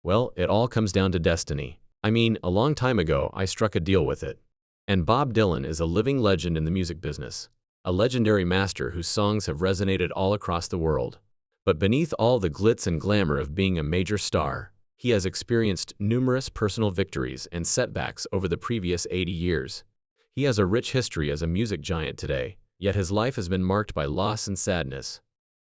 Well, it all comes down to destiny. I mean, a long time ago, I struck a deal with it. And Bob Dylan is a living legend in the music business, a legendary master whose songs have resonated all across the world. But beneath all the glitz and glamour of being a major star, he has experienced numerous personal victories and setbacks over the previous 80 years. He has a rich history as a music giant today, yet his life has been marked by loss and sadness.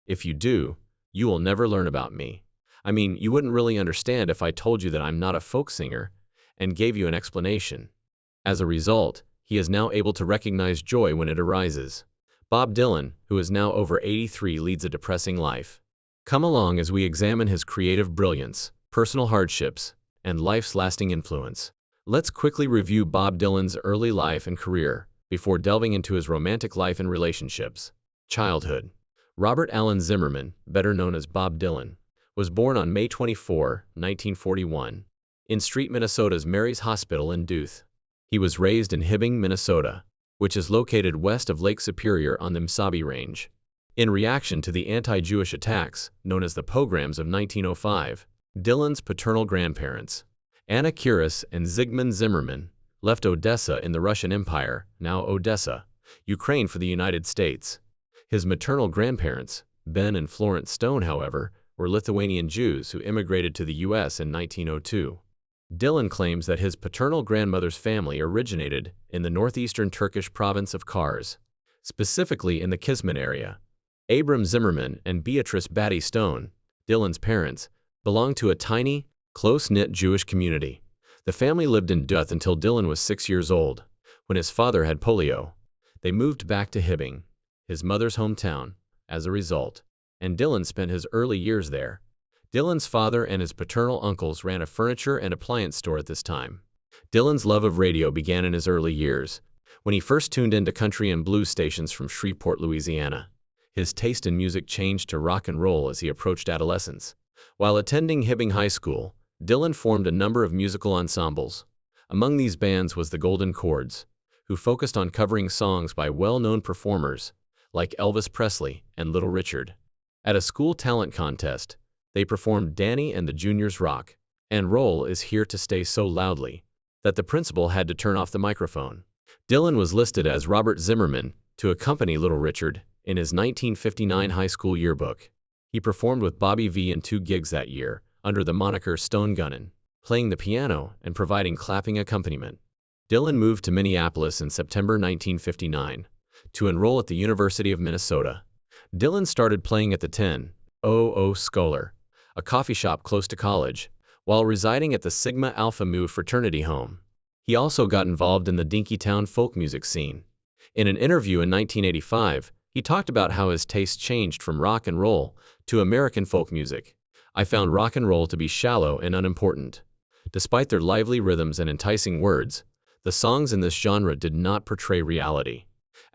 If you do, you will never learn about me. I mean, you wouldn't really understand if I told you that I'm not a folk singer and gave you an explanation. As a result, he is now able to recognize joy when it arises. Bob Dylan, who is now over 83, leads a depressing life. Come along as we examine his creative brilliance, personal hardships, and life's lasting influence. Let's quickly review Bob Dylan's early life and career before delving into his romantic life and relationships. Childhood. Robert Allen Zimmerman, better known as Bob Dylan, was born on May 24, 1941, in Street, Minnesota's Mary's Hospital in Duluth. He was raised in Hibbing, Minnesota, which is located west of Lake Superior on the Mesabi Range. In reaction to the anti-Jewish attacks, known as the pogroms of 1905, Dylan's paternal grandparents, Anna Kiris and Zygmunt Zimmerman, left Odessa in the Russian Empire, now Odessa, Ukraine, for the United States. His maternal grandparents, Ben and Florence Stone, however, were Lithuanian Jews who immigrated to the U.S. in 1902. Dylan claims that his paternal grandmother's family originated in the northeastern Turkish province of Kars, specifically in the Kismet area. Abram Zimmerman and Beatrice Batty Stone, Dylan's parents, belonged to a tiny, close-knit Jewish community. The family lived in Duluth until Dylan was 6 years old, when his father had polio. They moved back to Hibbing, his mother's hometown, as a result, and Dylan spent his early years there. Dylan's father and his paternal uncles ran a furniture and appliance store at this time. Dylan's love of radio began in his early years, when he first tuned into country and blues stations from Shreveport, Louisiana. His taste in music changed to rock and roll as he approached adolescence. While attending Hibbing High School, Dylan formed a number of musical ensembles. Among these bands was the Golden Chords, who focused on covering songs by well-known performers like Elvis Presley and Little Richard. At a school talent contest, they performed Danny and the Juniors Rock and Roll Is Here to Stay so loudly that the principal had to turn off the microphone. Dylan was listed as Robert Zimmerman to accompany Little Richard in his 1959 high school yearbook. He performed with Bobby V in 2 gigs that year under the moniker Stone Gunnin', playing the piano and providing clapping accompaniment. Dylan moved to Minneapolis in September 1959 to enroll at the University of Minnesota. Dylan started playing at the 10:00 Scholar, a coffee shop close to college, while residing at the Sigma Alpha Mu fraternity home. He also got involved in the Dinkytown folk music scene. In an interview in 1985, he talked about how his taste changed from rock and roll to American folk music. I found rock and roll to be shallow and unimportant. Despite their lively rhythms and enticing words, the songs in this genre did not portray reality.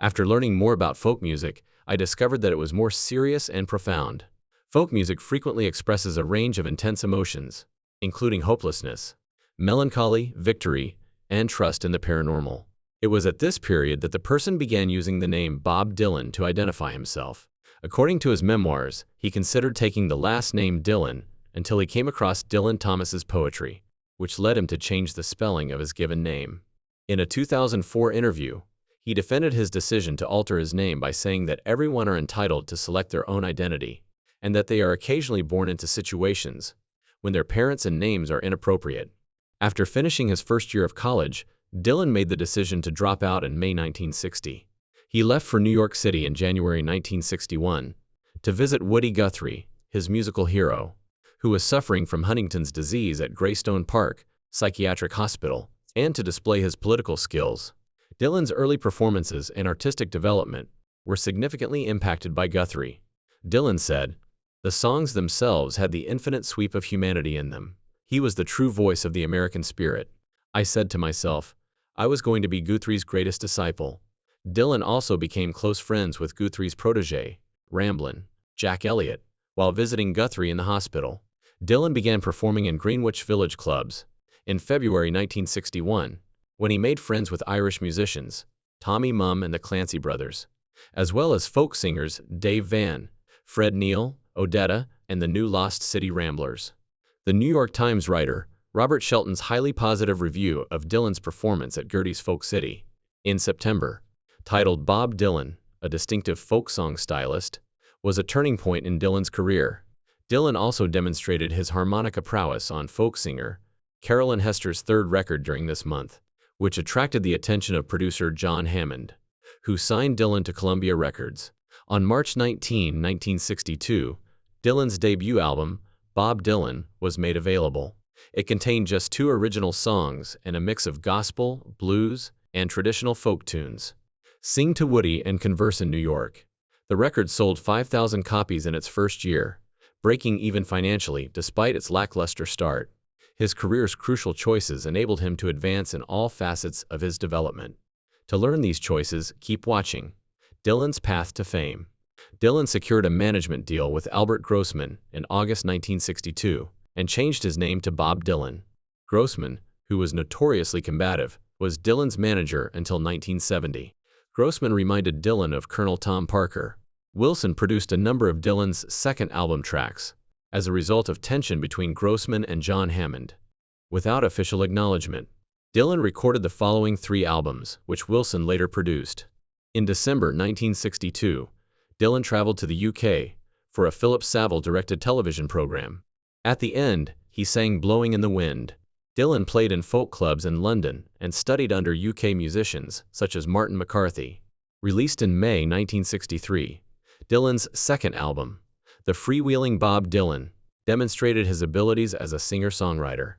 After learning more about folk music, I discovered that it was more serious and profound. Folk music frequently expresses a range of intense emotions, including hopelessness, melancholy, victory, and trust in the paranormal. It was at this period that the person began using the name Bob Dylan to identify himself. According to his memoirs, he considered taking the last name Dylan until he came across Dylan Thomas's poetry, which led him to change the spelling of his given name. In a 2004 interview, he defended his decision to alter his name by saying that everyone are entitled to select their own identity, and that they are occasionally born into situations when their parents and names are inappropriate. After finishing his first year of college, Dylan made the decision to drop out in May 1960. He left for New York City in January 1961 to visit Woody Guthrie, his musical hero, who was suffering from Huntington's disease at Greystone Park Psychiatric Hospital, and to display his political skills. Dylan's early performances and artistic development were significantly impacted by Guthrie. Dylan said, "The songs themselves had the infinite sweep of humanity in them. He was the true voice of the American spirit. I said to myself, I was going to be Guthrie's greatest disciple." Dylan also became close friends with Guthrie's protege, Ramblin' Jack Elliott, while visiting Guthrie in the hospital. Dylan began performing in Greenwich Village clubs in February 1961, when he made friends with Irish musicians, Tommy Mumm and the Clancy Brothers, as well as folk singers Dave Van, Fred Neil, Odetta, and the New Lost City Ramblers. The New York Times writer, Robert Shelton's highly positive review of Dylan's performance at Gerde's Folk City in September, titled "Bob Dylan, a distinctive folk song stylist," was a turning point in Dylan's career. Dylan also demonstrated his harmonica prowess on folk singer Carolyn Hester's third record during this month, which attracted the attention of producer John Hammond, who signed Dylan to Columbia Records. On March 19, 1962, Dylan's debut album, Bob Dylan, was made available. It contained just 2 original songs and a mix of gospel, blues, and traditional folk tunes. Sing to Woody and Converse in New York. The record sold 5,000 copies in its first year, breaking even financially despite its lackluster start. His career's crucial choices enabled him to advance in all facets of his development. To learn these choices, keep watching. Dylan's Path to Fame. Dylan secured a management deal with Albert Grossman in August 1962 and changed his name to Bob Dylan. Grossman, who was notoriously combative, was Dylan's manager until 1970. Grossman reminded Dylan of Colonel Tom Parker. Wilson produced a number of Dylan's second album tracks as a result of tension between Grossman and John Hammond. Without official acknowledgement, Dylan recorded the following 3 albums, which Wilson later produced. In December 1962, Dylan traveled to the UK for a Philip Saville-directed television program. At the end, he sang Blowing in the Wind. Dylan played in folk clubs in London and studied under UK musicians such as Martin McCarthy. Released in May 1963, Dylan's second album, The Freewheeling Bob Dylan, demonstrated his abilities as a singer-songwriter.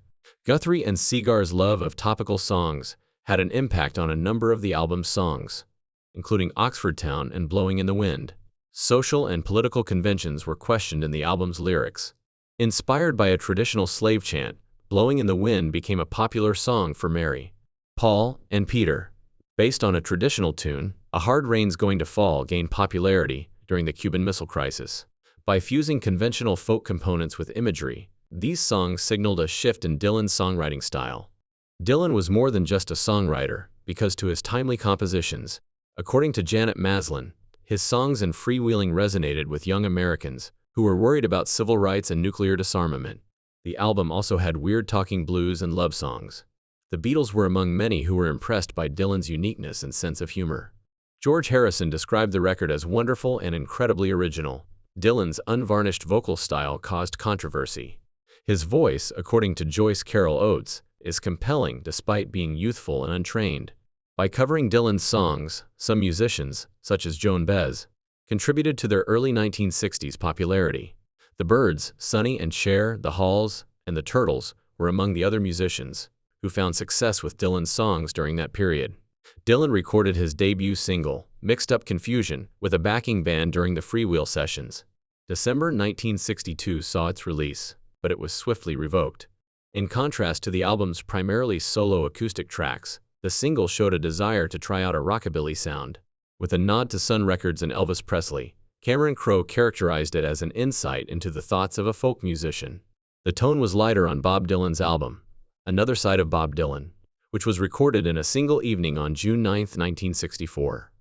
Guthrie and Segar's love of topical songs had an impact on a number of the album's songs, including Oxford Town and Blowing in the Wind. Social and political conventions were questioned in the album's lyrics. Inspired by a traditional slave chant, Blowing in the Wind became a popular song for Mary, Paul, and Peter. Based on a traditional tune, A Hard Rain's Going to Fall gained popularity during the Cuban Missile Crisis. By fusing conventional folk components with imagery, these songs signaled a shift in Dylan's songwriting style. Dylan was more than just a songwriter, because to his timely compositions, according to Janet Maslin, his songs and freewheeling resonated with young Americans who were worried about civil rights and nuclear disarmament. The album also had weird-talking blues and love songs. The Beatles were among many who were impressed by Dylan's uniqueness and sense of humor. George Harrison described the record as wonderful and incredibly original. Dylan's unvarnished vocal style caused controversy. His voice, according to Joyce Carol Oates, is compelling despite being youthful and untrained. By covering Dylan's songs, some musicians, such as Joan Baez, contributed to their early 1960s popularity. The Byrds, Sonny and Cher, the Halls, and the Turtles were among the other musicians who found success with Dylan's songs during that period. Dylan recorded his debut single, Mixed Up Confusion, with a backing band during the Freewheel sessions. December 1962 saw its release, but it was swiftly revoked. In contrast to the album's primarily solo acoustic tracks, the single showed a desire to try out a rockabilly sound. With a nod to Sun Records and Elvis Presley, Cameron Crowe characterized it as an insight into the thoughts of a folk musician. The tone was lighter on Bob Dylan's album, Another Side of Bob Dylan, which was recorded in a single evening on June 9, 1964.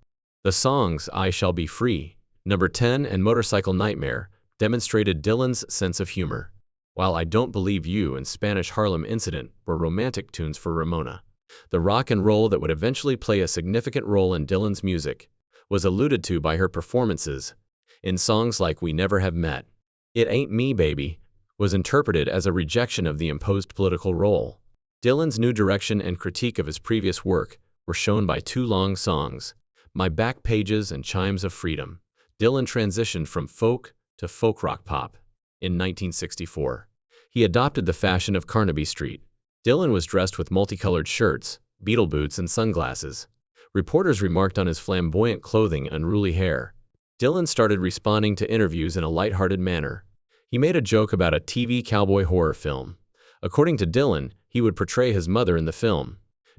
The songs I Shall Be Free, Number 10 and Motorcycle Nightmare demonstrated Dylan's sense of humor, while I Don't Believe You and Spanish Harlem Incident were romantic tunes for Ramona. The rock and roll that would eventually play a significant role in Dylan's music was alluded to by her performances in songs like We Never Have Met. It Ain't Me, Baby was interpreted as a rejection of the imposed political role. Dylan's new direction and critique of his previous work were shown by 2 long songs, My Back Pages and Chimes of Freedom. Dylan transitioned from folk to folk rock pop in 1964. He adopted the fashion of Carnaby Street. Dylan was dressed with multicolored shirts, beetle boots, and sunglasses. Reporters remarked on his flamboyant clothing and unruly hair. Dylan started responding to interviews in a lighthearted manner. He made a joke about a TV cowboy horror film. According to Dylan, he would portray his mother in the film.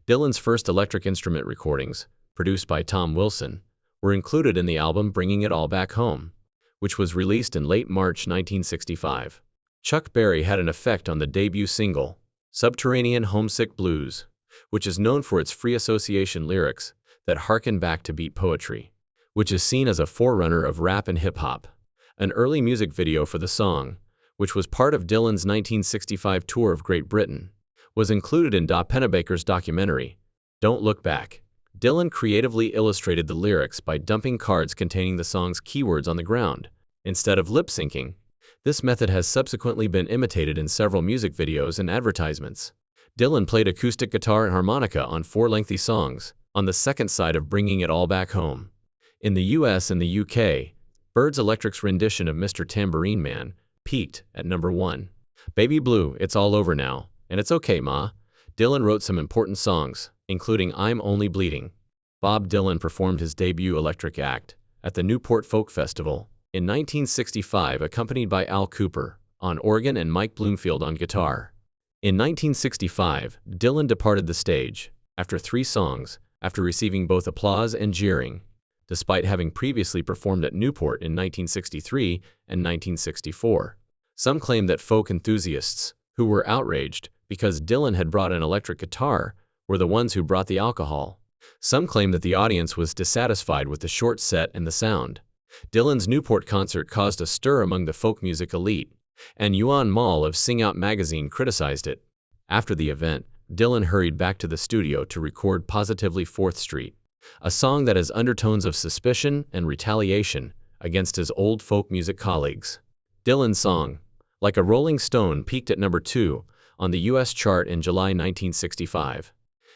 Dylan's first electric instrument recordings, produced by Tom Wilson, were included in the album Bringing It All Back Home, which was released in late March 1965. Chuck Berry had an effect on the debut single, Subterranean Homesick Blues, which is known for its free association lyrics that harken back to beat poetry, which is seen as a forerunner of rap and hip-hop. An early music video for the song which was part of Dylan's 1965 tour of Great Britain, was included in Pennebaker's documentary, Don't Look Back. Dylan creatively illustrated the lyrics by dumping cards containing the song's keywords on the ground, instead of lip-syncing. This method has subsequently been imitated in several music videos and advertisements. Dylan played acoustic guitar and harmonica on 4 lengthy songs, on the second side of Bringing It All Back Home. In the US and the UK, Birds Electric's rendition of Mr. Tambourine Man peaked at number 1. Baby Blue, It's All Over Now, and It's Okay Ma. Dylan wrote some important songs, including I'm Only Bleeding. Bob Dylan performed his debut electric act at the Newport Folk Festival in 1965, accompanied by Al Kooper on organ and Mike Bloomfield on guitar. In 1965, Dylan departed the stage after 3 songs, after receiving both applause and jeering, despite having previously performed at Newport in 1963 and 1964. Some claim that folk enthusiasts, who were outraged because Dylan had brought an electric guitar, were the ones who brought the alcohol. Some claim that the audience was dissatisfied with the short set and the sound. Dylan's Newport concert caused a stir among the folk music elite, and Yuan Mall of Sing Out magazine criticized it. After the event, Dylan hurried back to the studio to record Positively 4th Street, a song that has undertones of suspicion and retaliation against his old folk music colleagues. Dylan's song, Like a Rolling Stone, peaked at number 2 on the US chart in July 1965.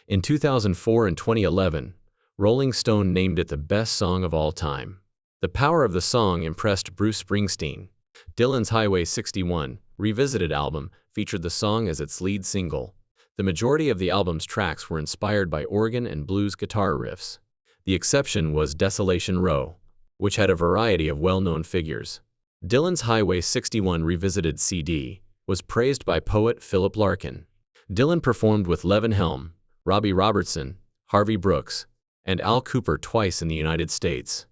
In 2004 and 2011, Rolling Stone named it the best song of all time. The power of the song impressed Bruce Springsteen. Dylan's Highway 61 Revisited album featured the song as its lead single. The majority of the album's tracks were inspired by organ and blues guitar riffs. The exception was Desolation Row, which had a variety of well-known figures. Dylan's Highway 61 Revisited CD was praised by poet Philip Larkin. Dylan performed with Levin Helm, Robbie Robertson, Harvey Brooks, and Al Kooper twice in the United States.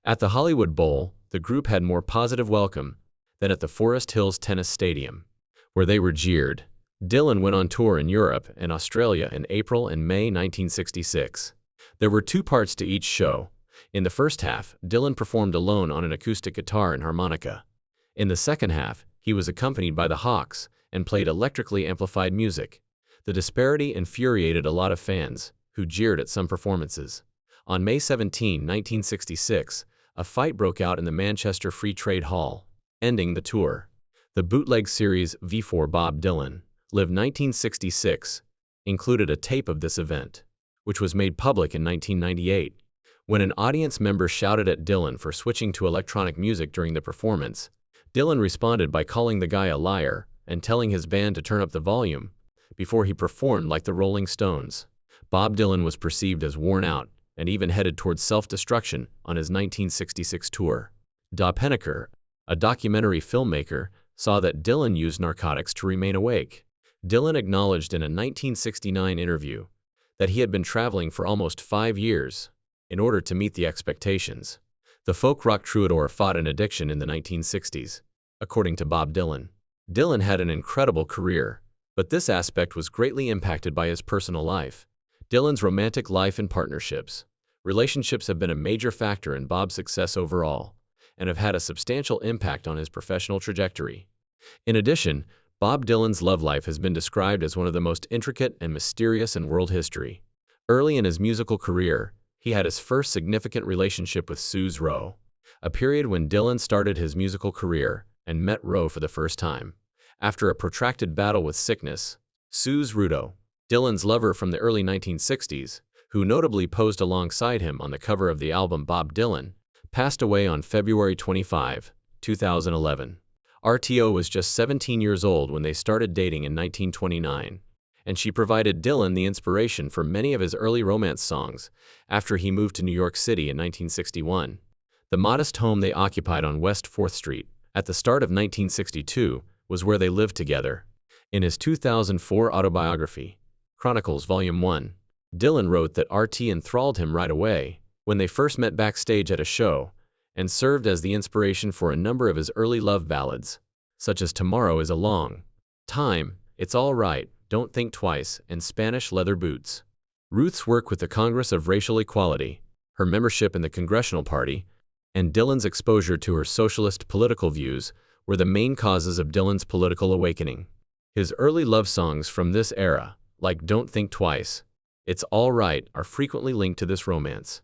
At the Hollywood Bowl, the group had more positive welcome than at the Forest Hills Tennis Stadium, where they were jeered. Dylan went on tour in Europe and Australia in April and May 1966. There were 2 parts to each show. In the first half, Dylan performed alone on an acoustic guitar and harmonica. In the second half, he was accompanied by the Hawks and played electrically amplified music. The disparity infuriated a lot of fans, who jeered at some performances. On May 17, 1966, a fight broke out in the Manchester Free Trade Hall, ending the tour. The bootleg series V4 Bob Dylan Live 1966 included a tape of this event, which was made public in 1998. When an audience member shouted at Dylan for switching to electronic music during the performance, Dylan responded by calling the guy a liar and telling his band to turn up the volume before he performed like the Rolling Stones. Bob Dylan was perceived as worn out and even headed towards self-destruction on his 1966 tour. Pennebaker, a documentary filmmaker, saw that Dylan used narcotics to remain awake. Dylan acknowledged in a 1969 interview that he had been traveling for almost 5 years in order to meet the expectations. The folk rock troubadour fought an addiction in the 1960s, according to Bob Dylan. Dylan had an incredible career, but this aspect was greatly impacted by his personal life. Dylan's romantic life and partnerships. Relationships have been a major factor in Bob's success overall, and have had a substantial impact on his professional trajectory. In addition, Bob Dylan's love life has been described as one of the most intricate and mysterious in world history. Early in his musical career, he had his first significant relationship with Suze Rowe, a period when Dylan started his musical career and met Rowe for the first time. After a protracted battle with sickness, Suze Rowe, Dylan's lover from the early 1960s, who notably posed alongside him on the cover of the album Bob Dylan, passed away on February 25, 2011. RTO was just 17 years old when they started dating in 1929, and she provided Dylan the inspiration for many of his early romance songs after he moved to New York City in 1961. The modest home they occupied on West 4th Street at the start of 1962 was where they lived together. In his 2004 autobiography, Chronicles Volume 1, Dylan wrote that RT enthralled him right away when they first met backstage at a show, and served as the inspiration for a number of his early love ballads, such as Tomorrow is a Long Time, It's All Right, Don't Think Twice, and Spanish Leather Boots. Ruth's work with the Congress of Racial Equality, her membership in the Congressional Party, and Dylan's exposure to her socialist political views were the main causes of Dylan's political awakening. His early love songs from this era, like Don't Think Twice, It's All Right, are frequently linked to this romance.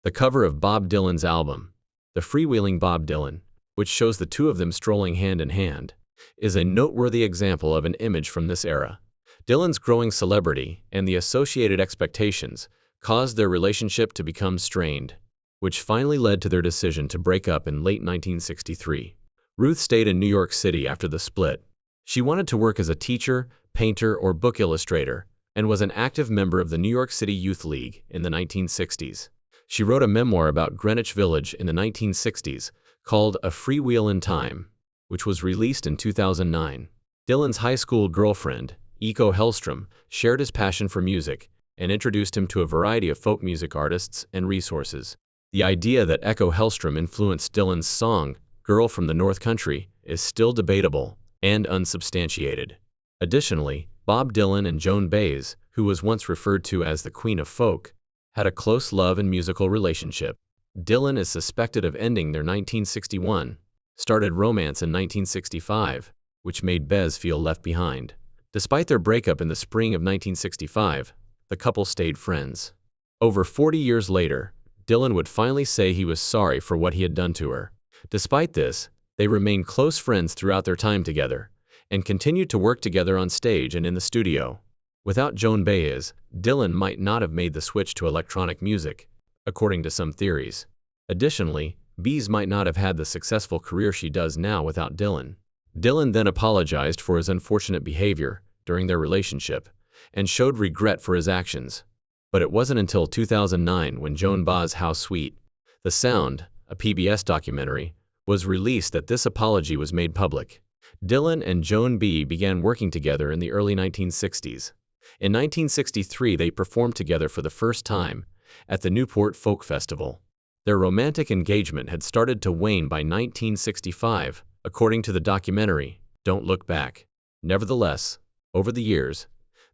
The cover of Bob Dylan's album, The Freewheeling Bob Dylan, which shows the two of them strolling hand in hand, is a noteworthy example of an image from this era. Dylan's growing celebrity and the associated expectations caused their relationship to become strained, which finally led to their decision to break up in late 1963. Ruth stayed in New York City after the split. She wanted to work as a teacher, painter, or book illustrator, and was an active member of the New York City Youth League in the 1960s. She wrote a memoir about Greenwich Village in the 1960s called A Freewheel in Time, which was released in 2009. Dylan's high school girlfriend, Echo Hellstrom, shared his passion for music and introduced him to a variety of folk music artists and resources. The idea that Echo Hellstrom influenced Dylan's song, Girl from the North Country, is still debatable and unsubstantiated. Additionally, Bob Dylan and Joan Baez, who was once referred to as the Queen of Folk, had a close love and musical relationship. Dylan is suspected of ending their 1961 started romance in 1965, which made Baez feel left behind. Despite their breakup in the spring of 1965, the couple stayed friends. Over 40 years later, Dylan would finally say he was sorry for what he had done to her. Despite this, they remained close friends throughout their time together, and continued to work together on stage and in the studio. Without Joan Baez, Dylan might not have made the switch to electronic music, according to some theories. Additionally, Baez might not have had the successful career she does now without Dylan. Dylan then apologized for his unfortunate behavior during their relationship, and showed regret for his actions. But it wasn't until 2009 when Joan Baez's How Sweet the Sound, a PBS documentary, was released that this apology was made public. Dylan and Joan B. began working together in the early 1960s. In 1963, they performed together for the first time at the Newport Folk Festival. Their romantic engagement had started to wane by 1965, according to the documentary, Don't Look Back. Nevertheless, over the years,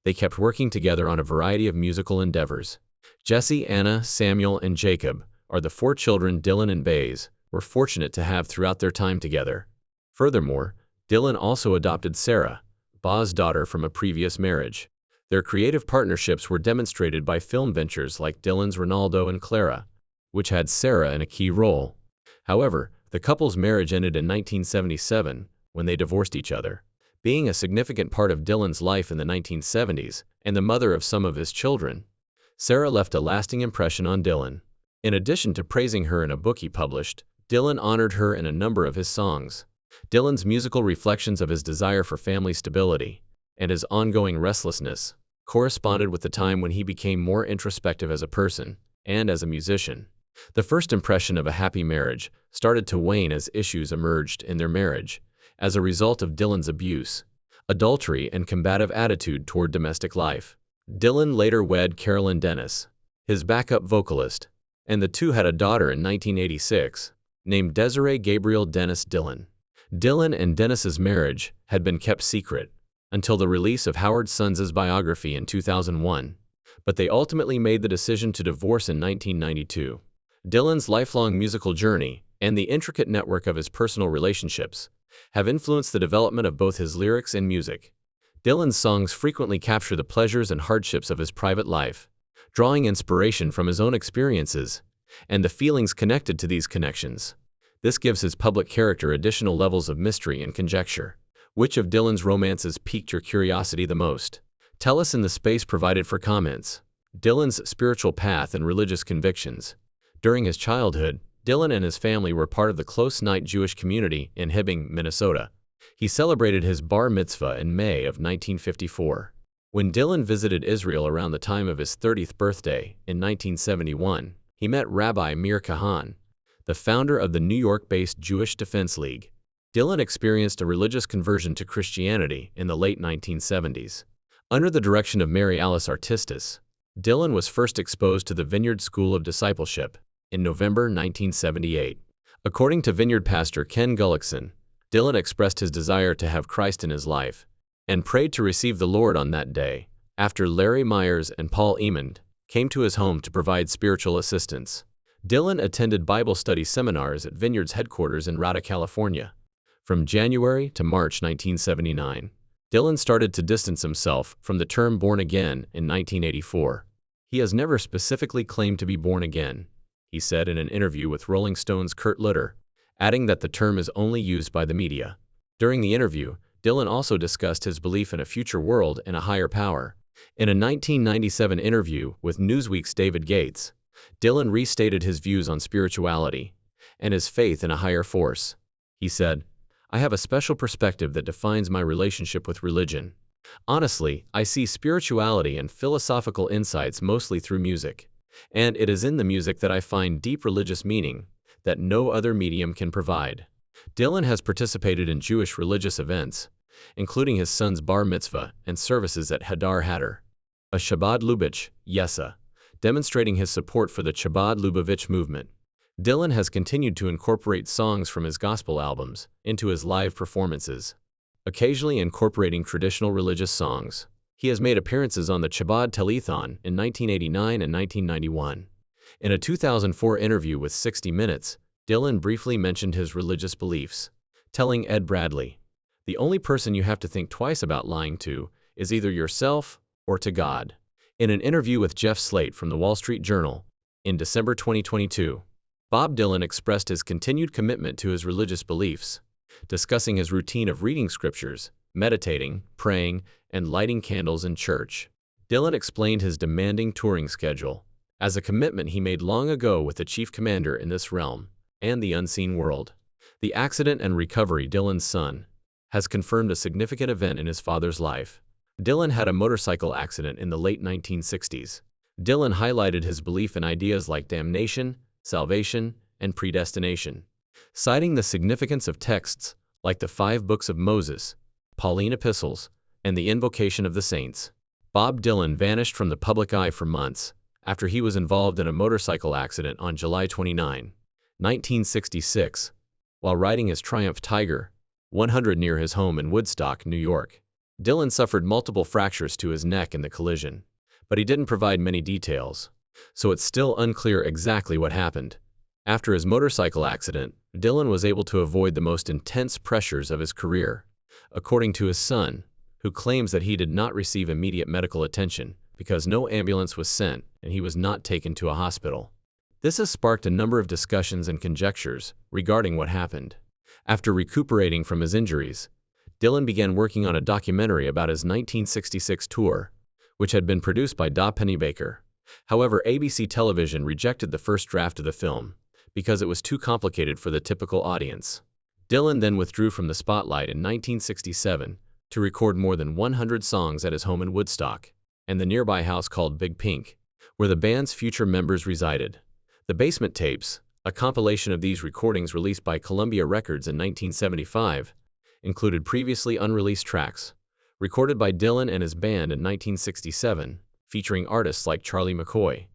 they kept working together on a variety of musical endeavors. Jesse, Anna, Samuel, and Jacob are the 4 children Dylan and Baez were fortunate to have throughout their time together. Furthermore, Dylan also adopted Sarah, Baez's daughter from a previous marriage. Their creative partnerships were demonstrated by film ventures like Dylan's Ronaldo and Clara, which had Sarah in a key role. However, the couple's marriage ended in 1977 when they divorced each other. Being a significant part of Dylan's life in the 1970s and the mother of some of his children, Sarah left a lasting impression on Dylan. In addition to praising her in a book he published, Dylan honored her in a number of his songs. Dylan's musical reflections of his desire for family stability and his ongoing restlessness corresponded with the time when he became more introspective as a person and as a musician. The first impression of a happy marriage started to wane as issues emerged in their marriage as a result of Dylan's abuse, adultery, and combative attitude toward domestic life. Dylan later wed Carolyn Dennis, his backup vocalist, and the two had a daughter in 1986, named Desiree Gabriel Dennis Dylan. Dylan and Dennis's marriage had been kept secret until the release of Howard Sons' biography in 2001, but they ultimately made the decision to divorce in 1992. Dylan's lifelong musical journey and the intricate network of his personal relationships have influenced the development of both his lyrics and music. Dylan's songs frequently capture the pleasures and hardships of his private life, drawing inspiration from his own experiences and the feelings connected to these connections. This gives his public character additional levels of mystery and conjecture. Which of Dylan's romances piqued your curiosity the most? Tell us in the space provided for comments. Dylan's spiritual path and religious convictions. During his childhood, Dylan and his family were part of the close-knit Jewish community in Hibbing, Minnesota. He celebrated his bar mitzvah in May of 1954. When Dylan visited Israel around the time of his 30th birthday in 1971, he met Rabbi Meir Kahan, the founder of the New York-based Jewish Defense League. Dylan experienced a religious conversion to Christianity in the late 1970s. Under the direction of Mary Alice Artistis, Dylan was first exposed to the Vineyard School of Discipleship in November 1978. According to Vineyard pastor Ken Gullickson, Dylan expressed his desire to have Christ in his life and prayed to receive the Lord on that day, after Larry Myers and Paul Emond came to his home to provide spiritual assistance. Dylan attended Bible study seminars at Vineyard's headquarters in Rada, California, From January to March 1979, Dylan started to distance himself from the term born again in 1984. He has never specifically claimed to be born again, he said in an interview with Rolling Stone's Kurt Loder, adding that the term is only used by the media. During the interview, Dylan also discussed his belief in a future world and a higher power. In a 1997 interview with Newsweek's David Gates, Dylan restated his views on spirituality and his faith in a higher force. He said, "I have a special perspective that defines my relationship with religion. Honestly, I see spirituality and philosophical insights mostly through music, and it is in the music that I find deep religious meaning that no other medium can provide." Dylan has participated in Jewish religious events, including his son's bar mitzvah and services at Hadar Hadar, a Chabad Lubavitch Yesha, demonstrating his support for the Chabad Lubavitch movement. Dylan has continued to incorporate songs from his gospel albums into his live performances, occasionally incorporating traditional religious songs. He has made appearances on the Chabad Telethon in 1989 and 1991. In a 2004 interview with 60 Minutes, Dylan briefly mentioned his religious beliefs, telling Ed Bradley, "The only person you have to think twice about lying to is either yourself or to God." In an interview with Jeff Slate from the Wall Street Journal in December 2022, Bob Dylan expressed his continued commitment to his religious beliefs, discussing his routine of reading scriptures, meditating, praying, and lighting candles in church. Dylan explained his demanding touring schedule as a commitment he made long ago with the chief commander in this realm and the unseen world. The accident and recovery Dylan's son has confirmed a significant event in his father's life. Dylan had a motorcycle accident in the late 1960s. Dylan highlighted his belief in ideas like damnation, salvation, and predestination, citing the significance of texts like the 5 books of Moses, Pauline epistles, and the invocation of the saints. Bob Dylan vanished from the public eye for months after he was involved in a motorcycle accident on July 29, 1966, while riding his Triumph Tiger 100 near his home in Woodstock, New York. Dylan suffered multiple fractures to his neck in the collision, but he didn't provide many details, so it's still unclear exactly what happened. After his motorcycle accident, Dylan was able to avoid the most intense pressures of his career, according to his son, who claims that he did not receive immediate medical attention because no ambulance was sent and he was not taken to a hospital. This has sparked a number of discussions and conjectures regarding what happened. After recuperating from his injuries, Dylan began working on a documentary about his 1966 tour, which had been produced by Da Pennybaker. However, ABC Television rejected the first draft of the film because it was too complicated for the typical audience. Dylan then withdrew from the spotlight in 1967 to record more than 100 songs at his home in Woodstock and the nearby house called Big Pink, where the band's future members resided. The Basement Tapes, a compilation of these recordings released by Columbia Records in 1975, included previously unreleased tracks, recorded by Dylan and his band in 1967, featuring artists like Charlie McCoy,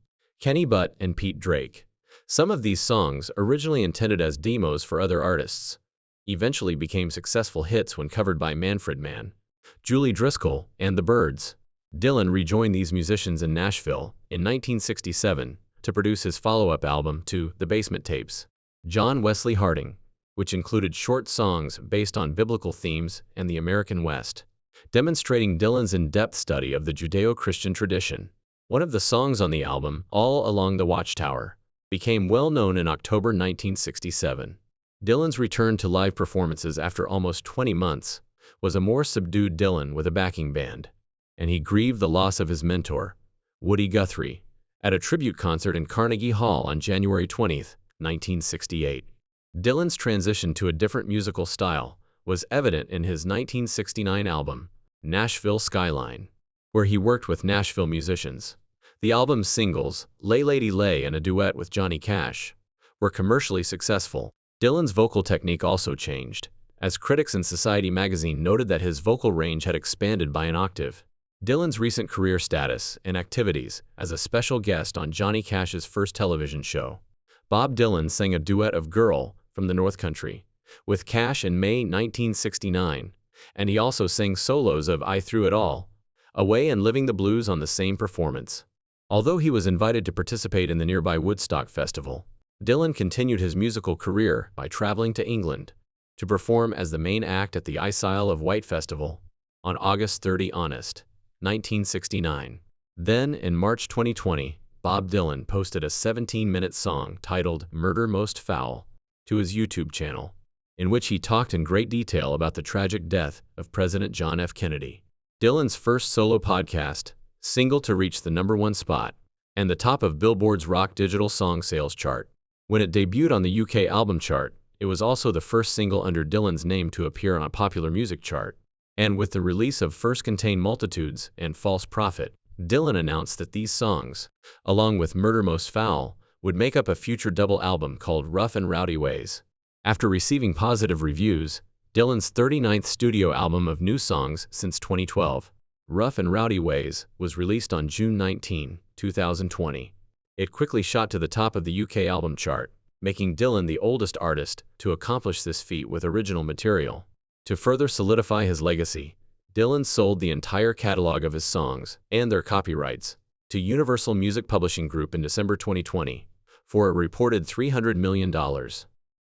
Kenny Butt, and Pete Drake. Some of these songs, originally intended as demos for other artists, eventually became successful hits when covered by Manfred Mann, Julie Driscoll, and the Byrds. Dylan rejoined these musicians in Nashville in 1967 to produce his follow-up album to The Basement Tapes, John Wesley Harding, which included short songs based on biblical themes and the American West, demonstrating Dylan's in-depth study of the Judeo-Christian tradition. One of the songs on the album, All Along the Watchtower, became well-known in October 1967. Dylan's return to live performances after almost 20 months was a more subdued Dylan with a backing band, and he grieved the loss of his mentor, Woody Guthrie, at a tribute concert in Carnegie Hall on January 20, 1968. Dylan's transition to a different musical style was evident in his 1969 album, Nashville Skyline, where he worked with Nashville musicians. The album's singles, Lay Lady Lay and a duet with Johnny Cash, were commercially successful. Dylan's vocal technique also changed, as critics in Society magazine noted that his vocal range had expanded by an octave. Dylan's recent career status and activities as a special guest on Johnny Cash's first television show. Bob Dylan sang a duet of Girl from the North Country with Cash in May 1969, and he also sang solos of I Threw It All Away and Living the Blues on the same performance. Although he was invited to participate in the nearby Woodstock Festival, Dylan continued his musical career by traveling to England to perform as the main act at the Isle of Wight Festival on August 30, 1969. Then, in March 2020, Bob Dylan posted a 17-minute song titled Murder Most Foul to his YouTube channel, in which he talked in great detail about the tragic death of President John F. Kennedy. Dylan's first solo podcast, single to reach the #1 spot and the top of Billboard's Rock Digital Song Sales chart. When it debuted on the UK album chart, it was also the first single under Dylan's name to appear on a popular music chart. And with the release of First Contain Multitudes and False Prophet, Dylan announced that these songs, along with Murder Most Foul, would make up a future double album called Rough and Rowdy Ways. After receiving positive reviews, Dylan's 39th studio album of new songs since 2012, Rough and Rowdy Ways, was released on June 19, 2020. It quickly shot to the top of the UK album chart, making Dylan the oldest artist to accomplish this feat with original material. To further solidify his legacy, Dylan sold the entire catalog of his songs and their copyrights to Universal Music Publishing Group in December 2020 for a reported $300 million.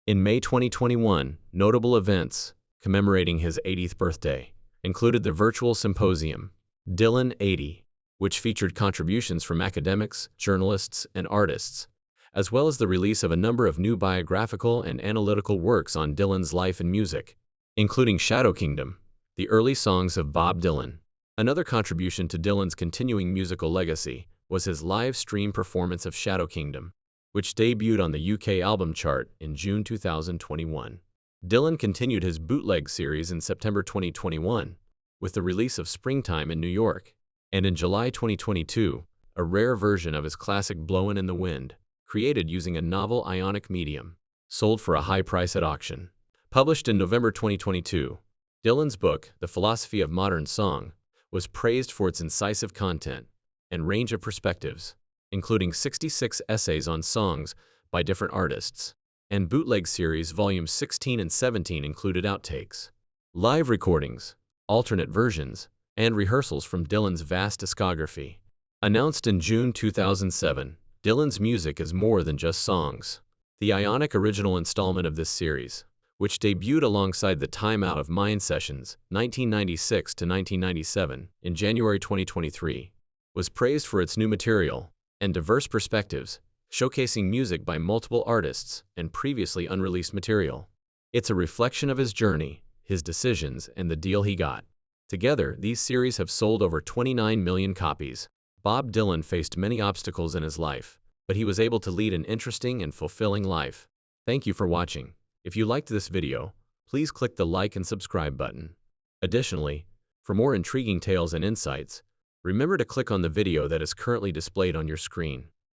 In May 2021, notable events commemorating his 80th birthday included the virtual symposium, Dylan 80, which featured contributions from academics, journalists, and artists, as well as the release of a number of new biographical and analytical works on Dylan's life and music, including Shadow Kingdom, the early songs of Bob Dylan. Another contribution to Dylan's continuing musical legacy was his live stream performance of Shadow Kingdom, which debuted on the UK album chart in June 2021. Dylan continued his bootleg series in September 2021 with the release of Springtime in New York, and in July 2022, a rare version of his classic Blowin' in the Wind, created using a novel ionic medium, sold for a high price at auction. Published in November 2022, Dylan's book, The Philosophy of Modern Song, was praised for its incisive content and range of perspectives, including 66 essays on songs by different artists, and Bootleg Series Volumes 16 and 17 included outtakes, live recordings, alternate versions, and rehearsals from Dylan's vast discography. Announced in June 2007, Dylan's music is more than just songs. The Ionic original installment of this series, which debuted alongside the Time Out of Mind Sessions 1996 to 1997 in January 2023, was praised for its new material and diverse perspectives, showcasing music by multiple artists and previously unreleased material. It's a reflection of his journey, his decisions, and the deal he got. Together, these series have sold over 29 million copies. Bob Dylan faced many obstacles in his life, but he was able to lead an interesting and fulfilling life. Thank you for watching. If you liked this video, please click the like and subscribe button. Additionally, for more intriguing tales and insights, remember to click on the video that is currently displayed on your screen.